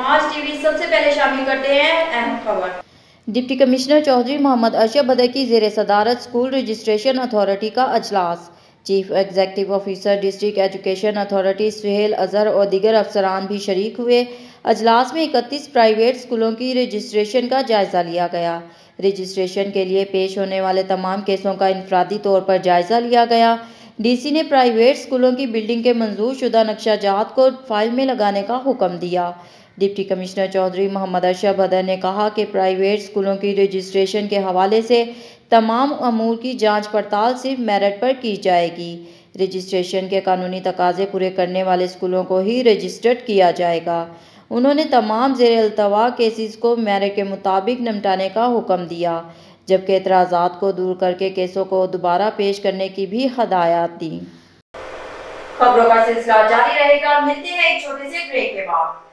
आज टीवी सबसे पहले शामिल करते हैं अहम खबर। डिप्टी कमिश्नर चौधरी मोहम्मद अरशद बदर की ज़ेर सदारत स्कूल रजिस्ट्रेशन अथॉरिटी का अजलास। Chief executive officer district education authority Suhail Azhar और दीगर अफसरान भी शरीक हुए। अजलास में 31 प्राइवेट स्कूलों की रजिस्ट्रेशन का जायज़ा लिया गया। रजिस्ट्रेशन के लिए पेश होने वाले तमाम केसों का इनफरादी तौर पर जायज़ा लिया गया। डीसी ने प्राइवेट स्कूलों की बिल्डिंग के मंजूर शुदा नक्शाजात को फाइल में लगाने का हुक्म दिया। डिप्टी कमिश्नर चौधरी मोहम्मद अरशद बदर ने कहा कि प्राइवेट स्कूलों की रजिस्ट्रेशन के हवाले से तमाम अमूर की जांच पड़ताल सिर्फ मेरिट पर की जाएगी। रजिस्ट्रेशन के कानूनी तकाजे पूरे करने वाले स्कूलों को ही रजिस्टर्ड किया जाएगा। उन्होंने तमाम ज़ेर अल्तवा केसेस को मेरिट के मुताबिक निपटाने का हुक्म दिया, जबकि एतराज़ात को दूर करके केसों को दोबारा पेश करने की भी हदायत दी। खबरों का सिलसिला जारी रहेगा। मिलते हैं एक छोटे से ब्रेक के बाद।